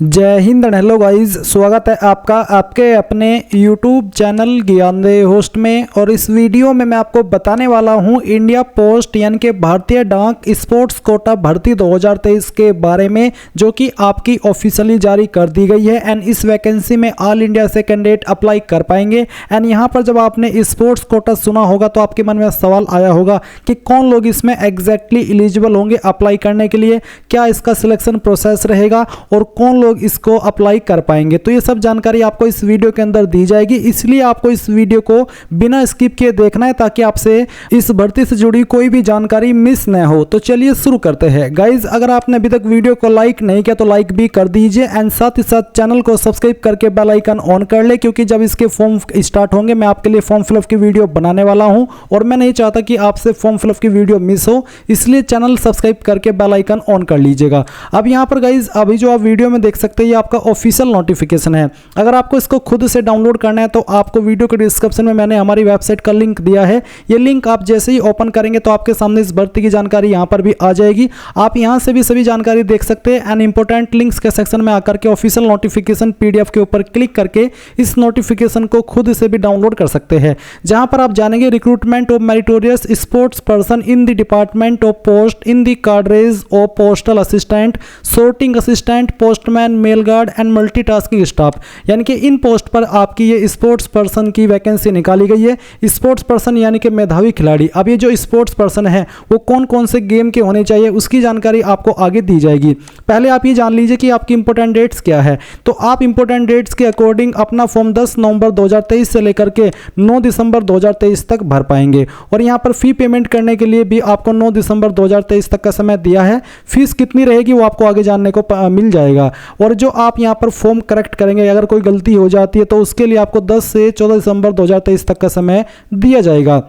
जय Hind and hello guys, स्वागत है आपका आपके अपने YouTube चैनल ज्ञानदेव होस्ट में। और इस वीडियो में मैं आपको बताने वाला हूं इंडिया पोस्ट यानी कि भारतीय डाक स्पोर्ट्स कोटा भर्ती 2023 के बारे में, जो कि आपकी ऑफिशियली जारी कर दी गई है। एंड इस वैकेंसी में ऑल इंडिया से कैंडिडेट अप्लाई कर पाएंगे। एंड यहाँ पर जब आपने स्पोर्ट्स कोटा सुना होगा तो आपके मन में सवाल आया होगा कि कौन लोग इसमें एग्जैक्टली एलिजिबल होंगे अप्लाई करने के लिए, क्या इसका सिलेक्शन प्रोसेस रहेगा और कौन लोग इसको अप्लाई कर पाएंगे। तो ये सब जानकारी आपको इस वीडियो के अंदर दी जाएगी, इसलिए आपको इस वीडियो को बिना स्किप किए देखना है ताकि आपसे इस भर्ती से जुड़ी कोई भी जानकारी मिस न हो। तो चलिए शुरू करते हैं। गाइज, अगर आपने अभी तक वीडियो को लाइक नहीं किया तो लाइक भी कर दीजिए एंड साथ ही साथ चैनल को सब्सक्राइब करके बेल आइकन ऑन कर ले, क्योंकि जब इसके फॉर्म स्टार्ट होंगे मैं आपके लिए फॉर्म फिलअप की वीडियो बनाने वाला हूं और मैं नहीं चाहता कि आपसे फॉर्म फिलअप की वीडियो मिस हो, इसलिए चैनल सब्सक्राइब करके बेल आइकन ऑन कर लीजिएगा। अब यहाँ पर गाइज अभी जो आप वीडियो में देख सकते हैं ये आपका ऑफिशियल नोटिफिकेशन है। अगर आपको इसको खुद से डाउनलोड करना है तो आपको वीडियो के डिस्क्रिप्शन में मैंने हमारी वेबसाइट का लिंक दिया है। ये लिंक आप जैसे ही ओपन करेंगे तो आपके सामने इस भर्ती की जानकारी यहाँ पर भी आ जाएगी। आप यहाँ से भी सभी जानकारी देख सकते हैं एंड इंपॉर्टेंट लिंक्स के सेक्शन में आकर के ऑफिशियल नोटिफिकेशन PDF के ऊपर क्लिक करके इस नोटिफिकेशन को खुद से भी डाउनलोड कर सकते हैं, जहां पर आप जानेंगे recruitment of meritorious sports person in the department of post in the cadres of postal assistant, sorting assistant, postman, mail guard and multitasking staff. यानी कि इन पोस्ट पर आपकी ये स्पोर्ट्स पर्सन की वैकेंसी निकाली गई है। स्पोर्ट्स पर्सन यानी कि मेधावी खिलाड़ी। अब ये जो स्पोर्ट्स पर्सन है वो कौन कौन से गेम के होने चाहिए उसकी जानकारी आपको आगे दी जाएगी। पहले आप ये जान लीजिए कि आपकी इंपॉर्टेंट डेट्स क्या है। तो आप इंपॉर्टेंट डेट्स के अकॉर्डिंग अपना फॉर्म 10 नवंबर 2023 से लेकर के 9 दिसंबर 2023 तक भर पाएंगे। और यहाँ पर फी पेमेंट करने के लिए भी आपको 9 दिसंबर 2023 तक का समय दिया है। फीस कितनी रहेगी वो आपको आगे जानने को मिल जाएगा। और जो आप यहाँ पर फॉर्म करेक्ट करेंगे, अगर कोई गलती हो जाती है तो उसके लिए आपको 10 से 14 दिसंबर 2023 तक का समय दिया जाएगा।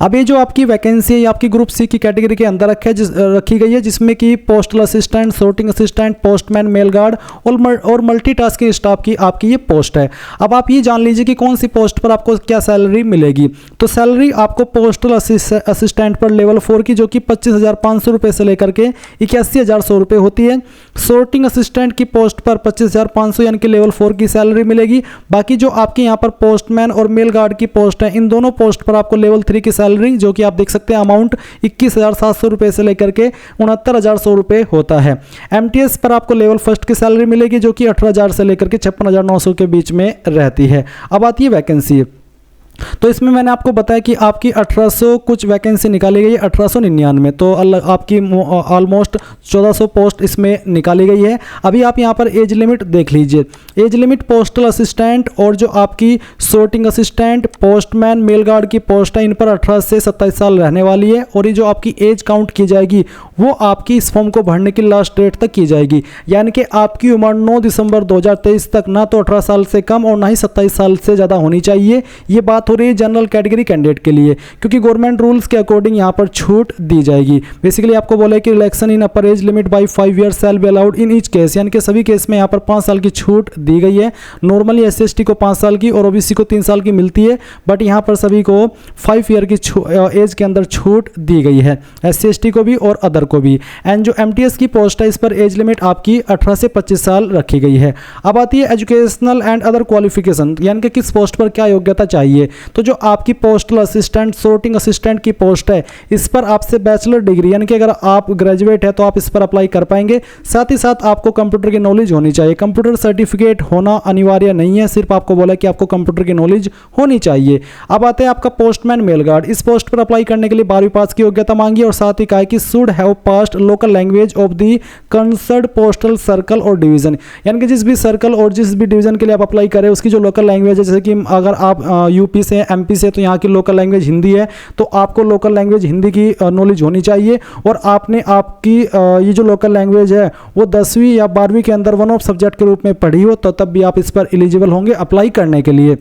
अब ये जो आपकी वैकेंसी है ये आपकी ग्रुप सी की कैटेगरी के अंदर रखी गई है, जिसमें कि postal assistant, sorting assistant, postman, mail guard और मल्टीटास्किंग स्टाफ की आपकी ये पोस्ट है। अब आप ये जान लीजिए कि कौन सी पोस्ट पर आपको क्या सैलरी मिलेगी। तो सैलरी आपको पोस्टल असिस्टेंट पर लेवल 4 की, जो कि 25,500 रुपये से लेकर के 81,100 रुपये होती है। सोर्टिंग असिस्टेंट की पोस्ट पर 25,500 यानी कि लेवल 4 की सैलरी मिलेगी। बाकी जो आपकी यहाँ पर पोस्टमैन और मेल गार्ड की पोस्ट है, इन दोनों पोस्ट पर आपको लेवल 3 की सैलरी, जो कि आप देख सकते हैं अमाउंट 21,700 रुपए से लेकर के 69,100 रुपए होता है। MTS पर आपको लेवल फर्स्ट की सैलरी मिलेगी, जो कि 18,000 से लेकर के 56,900 के बीच में रहती है। अब आती है वैकेंसी। तो इसमें मैंने आपको बताया कि आपकी 1800 कुछ वैकेंसी निकाली गई है, 1899। तो आपकी ऑलमोस्ट 1400 पोस्ट इसमें निकाली गई है। अभी आप यहाँ पर एज लिमिट देख लीजिए। एज लिमिट पोस्टल असिस्टेंट और जो आपकी sorting assistant, postman, mail guard की पोस्ट है, इन पर 18 से 27 साल रहने वाली है। और ये जो आपकी एज काउंट की जाएगी वो आपकी इस फॉर्म को भरने की लास्ट डेट तक की जाएगी। यानी कि आपकी उम्र 9 दिसंबर 2023 तक ना तो 18 साल से कम और ना ही 27 साल से ज़्यादा होनी चाहिए। ये बात हो रही है जनरल कैटेगरी कैंडिडेट के लिए, क्योंकि गवर्नमेंट रूल्स के अकॉर्डिंग यहां पर छूट दी जाएगी। बेसिकली आपको बोला है कि relaxation in upper age limit by 5 years shall be allowed in each case, यानी कि सभी केस में यहां पर 5 साल की छूट दी गई है। नॉर्मली SC/ST को 5 साल की और OBC को 3 साल की मिलती है, बट यहां पर सभी को 5 ईयर की एज के अंदर छूट दी गई है, SC/ST को भी और अदर को भी। एंड जो MTS की पोस्ट है इस पर एज लिमिट आपकी 18 से 25 साल रखी गई है। अब आती है एजुकेशनल एंड अदर क्वालिफिकेशन, यानी कि किस पोस्ट पर क्या योग्यता चाहिए। तो जो आपकी पोस्टल असिस्टेंट, सोर्टिंग असिस्टेंट की पोस्ट है इस पर आपसे बैचलर डिग्री, यानी कि अगर आप ग्रेजुएट है तो आप इस पर अप्लाई कर पाएंगे। साथ ही साथ आपको कंप्यूटर की नॉलेज होनी चाहिए। कंप्यूटर सर्टिफिकेट होना अनिवार्य नहीं है, सिर्फ आपको बोला कि आपको कंप्यूटर की नॉलेज होनी चाहिए। अब आते हैं आपका पोस्टमैन, मेल गार्ड। इस पोस्ट पर अप्लाई करने के लिए 12वीं पास की योग्यता मांगी और साथ ही कहा कि should have passed local language of the concerned postal circle और डिवीजन, यानी कि जिस भी सर्कल और जिस भी डिवीजन के लिए आप अप्लाई करें उसकी जो लोकल लैंग्वेज है, जैसे कि अगर आप यूपी से MP से तो यहाँ की लोकल लैंग्वेज हिंदी है, तो आपको लोकल लैंग्वेज हिंदी की नॉलेज होनी चाहिए। और आपने आपकी ये जो लोकल लैंग्वेज है वो 10वीं या 12वीं के अंदर वन ऑफ सब्जेक्ट के रूप में पढ़ी हो, तो तब भी आप इस पर एलिजिबल होंगे अप्लाई करने के लिए।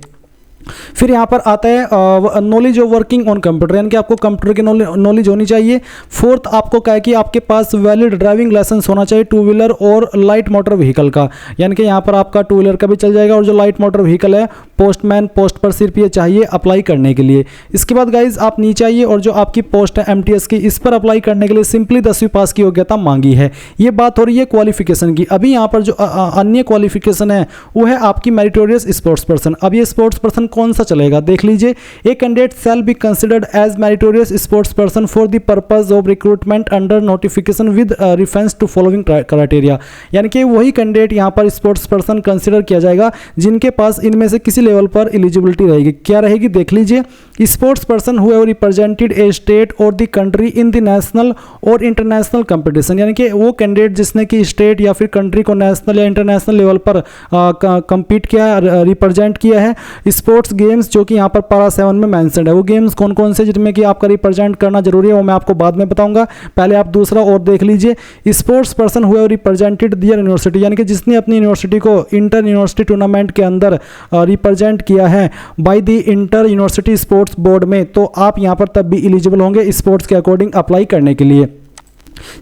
फिर यहाँ पर आता है knowledge of working on computer, यानी कि आपको कंप्यूटर की नॉलेज होनी चाहिए। फोर्थ आपको क्या है कि आपके पास वैलिड ड्राइविंग लाइसेंस होना चाहिए टू व्हीलर और लाइट मोटर व्हीकल का, यानी कि यहाँ पर आपका टू व्हीलर का भी चल जाएगा और जो लाइट मोटर व्हीकल है पोस्टमैन पोस्ट पर सिर्फ ये चाहिए अप्लाई करने के लिए। इसके बाद गाइज आप नीचे आइए और जो आपकी पोस्ट है एमटीएस की, इस पर अप्लाई करने के लिए सिंपली 10वीं पास की योग्यता मांगी है। ये बात हो रही है क्वालिफिकेशन की। अभी यहाँ पर जो अन्य क्वालिफिकेशन है वो है आपकी मेरिटोरियस स्पोर्ट्स पर्सन। अब ये स्पोर्ट्स पर्सन कौन सा चलेगा देख लीजिए। A candidate shall be considered as meritorious sports person for the purpose of recruitment under notification with reference to following criteria, यानी कि वही कैंडिडेट यहाँ पर स्पोर्ट्स पर्सन कंसिडर किया जाएगा जिनके पास इनमें से किसी लेवल पर एलिजिबिलिटी रहेगी। क्या रहेगी देख लीजिए। Sports person who have represented a state or the country in the national or international competition, यानी कि वो कैंडिडेट जिसने कि स्टेट या फिर कंट्री को नेशनल या इंटरनेशनल लेवल पर कंपीट किया है, रिप्रेजेंट किया है। स्पोर्ट्स गेम्स जो कि यहाँ पर पारा 7 में मेंशन्ड है, वो गेम्स कौन कौन से जिनमें कि आपका रिप्रेजेंट करना जरूरी है वो मैं आपको बाद में बताऊंगा। पहले आप दूसरा और देख लीजिए। Sports person who have represented their university, यानी कि जिसने अपनी यूनिवर्सिटी को इंटर यूनिवर्सिटी टूर्नामेंट के अंदर रिप्रेजेंट किया है by the inter university sports board में, तो आप यहाँ पर तब भी एलिजिबल होंगे स्पोर्ट्स के अकॉर्डिंग अप्लाई करने के लिए।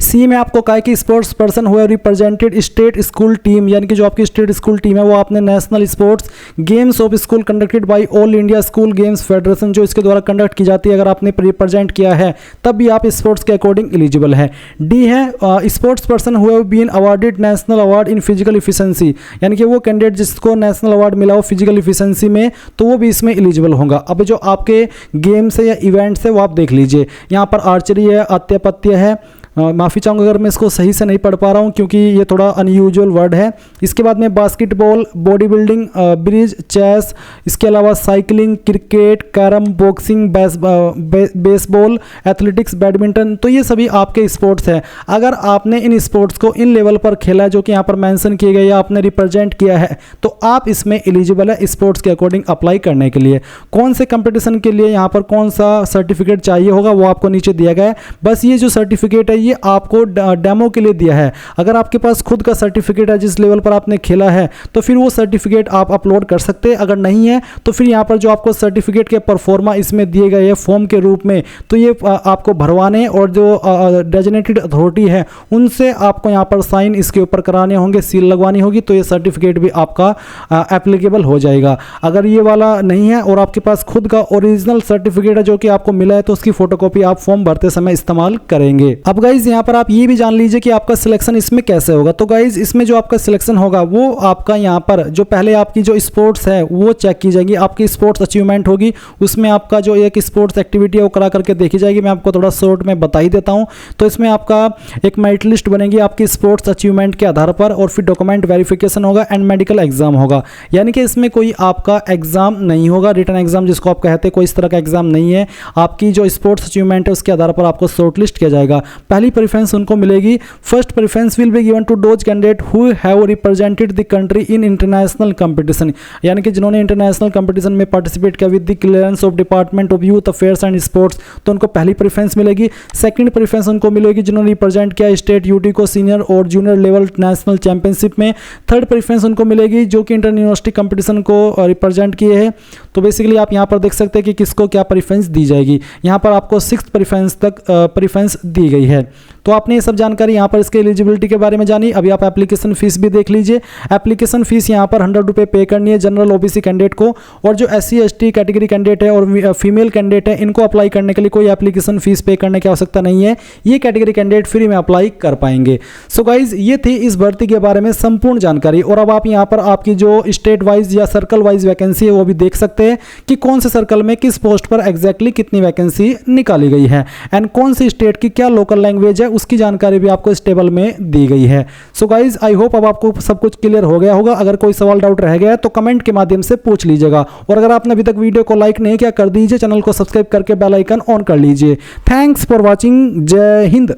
सी में आपको कहा है कि sports person who have represented state school team, यानी कि जो आपकी स्टेट स्कूल टीम है वो आपने national sports games of school conducted by all India school games federation जो इसके द्वारा कंडक्ट की जाती है, अगर आपने रिप्रेजेंट किया है तब भी आप स्पोर्ट्स के अकॉर्डिंग एलिजिबल है। डी है sports person who have been awarded national award in physical efficiency, यानी कि वो कैंडिडेट जिसको नेशनल अवार्ड मिला हो फिजिकल इफिशिएंसी में तो वो भी इसमें एलिजिबल होगा। अब जो आपके गेम्स है या इवेंट्स है वो आप देख लीजिए। यहाँ पर आर्चरी है, आत्यापत्य है, माफ़ी चाहूँगा अगर मैं इसको सही से नहीं पढ़ पा रहा हूँ क्योंकि ये थोड़ा अनयूजुअल वर्ड है। इसके बाद में basketball, body building, bridge, chess, इसके अलावा cycling, cricket, carrom, boxing, baseball, athletics, badminton, तो ये सभी आपके स्पोर्ट्स हैं। अगर आपने इन स्पोर्ट्स को इन लेवल पर खेला है जो कि यहाँ पर मेंशन किए गए या आपने रिप्रेजेंट किया है तो आप इसमें एलिजिबल है स्पोर्ट्स के अकॉर्डिंग अप्लाई करने के लिए। कौन से कंपटीशन के लिए यहाँ पर कौन सा सर्टिफिकेट चाहिए होगा वो आपको नीचे दिया गया है। बस ये जो सर्टिफिकेट है ये आपको डेमो के लिए दिया है। अगर आपके पास खुद का सर्टिफिकेट है जिस लेवल पर आपने खेला है तो फिर वो सर्टिफिकेट आप अपलोड कर सकते हैं। अगर नहीं है तो फिर यहाँ पर जो आपको सर्टिफिकेट के परफॉर्मा इसमें दिए गए हैं फॉर्म के रूप में तो ये आपको भरवाने और जो डेजिग्नेटेड अथॉरिटी है उनसे आपको यहाँ पर साइन इसके ऊपर कराने होंगे, सील लगवानी होगी, तो ये सर्टिफिकेट भी आपका एप्लीकेबल हो जाएगा। अगर ये वाला नहीं है और आपके पास खुद का ओरिजिनल सर्टिफिकेट है जो कि आपको मिला है तो उसकी फोटोकॉपी आप फॉर्म भरते समय इस्तेमाल करेंगे। अब गाइज यहाँ पर आप ये भी जान लीजिए कि आपका सिलेक्शन इसमें कैसे होगा। तो गाइज इसमें जो आपका सिलेक्शन होगा वो आपका यहाँ पर जो पहले आपकी जो स्पोर्ट्स है वो चेक की जाएगी, आपकी स्पोर्ट्स अचीवमेंट होगी, उसमें आपका जो एक स्पोर्ट्स एक्टिविटी है वो करा करके देखी जाएगी। मैं आपको थोड़ा शॉर्ट में बता ही देता हूँ। तो इसमें आपका एक मेरिट लिस्ट बनेगी आपकी स्पोर्ट्स अचीवमेंट के आधार पर और फिर डॉक्यूमेंट वेरिफिकेशन होगा एंड मेडिकल एग्जाम होगा। यानी कि इसमें कोई आपका एग्जाम नहीं होगा, रिटन एग्जाम जिसको आप कहते हैं, कोई इस तरह का एग्जाम नहीं है। आपकी जो स्पोर्ट्स अचीवमेंट है उसके आधार पर आपको शॉर्ट लिस्ट किया जाएगा। पहली प्रेफरेंस उनको मिलेगी। First preference will be given to those candidate who have represented the country in international competition, यानी कि जिन्होंने इंटरनेशनल कंपटीशन में पार्टिसिपेट किया with the clearance of department of youth affairs and sports, तो उनको पहली प्रेफरेंस मिलेगी। सेकंड प्रेफरेंस उनको मिलेगी जिन्होंने रिप्रेजेंट किया स्टेट यूटी को सीनियर और जूनियर लेवल नेशनल चैंपियनशिप में। थर्ड प्रेफरेंस उनको मिलेगी जो कि इंटर यूनिवर्सिटी कंपटीशन को रिप्रेजेंट किए हैं। तो बेसिकली आप यहाँ पर देख सकते हैं कि किसको क्या प्रेफरेंस दी जाएगी। यहाँ पर आपको 6th प्रेफरेंस तक प्रेफरेंस दी गई है। तो आपने ये सब जानकारी यहाँ पर इसके एलिजिबिलिटी के बारे में जानी। अभी आप एप्लीकेशन फीस भी देख लीजिए। एप्लीकेशन फीस यहाँ पर 100 रुपये पे करनी है जनरल ओबीसी कैंडिडेट को, और जो SC ST कैटेगरी कैंडिडेट है और फीमेल कैंडिडेट है इनको अप्लाई करने के लिए कोई एप्लीकेशन फीस पे करने की आवश्यकता नहीं है। ये कैटेगरी कैंडिडेट फ्री में अप्लाई कर पाएंगे। सो गाइज ये थी इस भर्ती के बारे में संपूर्ण जानकारी। और अब आप यहाँ पर आपकी जो स्टेट वाइज या सर्कल वाइज वैकेंसी है वो भी देख सकते हैं कि कौन से सर्कल में किस पोस्ट पर एग्जैक्टली कितनी वैकेंसी निकाली गई है एंड कौन सी स्टेट की क्या लोकल लैंग्वेज है उसकी जानकारी भी आपको इस टेबल में दी गई है। सो गाइज आई होप अब आपको सब कुछ क्लियर हो गया होगा। अगर कोई सवाल डाउट रह गया है तो कमेंट के माध्यम से पूछ लीजिएगा, और अगर आपने अभी तक वीडियो को लाइक नहीं किया कर दीजिए, चैनल को सब्सक्राइब करके बेल आइकन ऑन कर लीजिए। Thanks for watching. जय हिंद।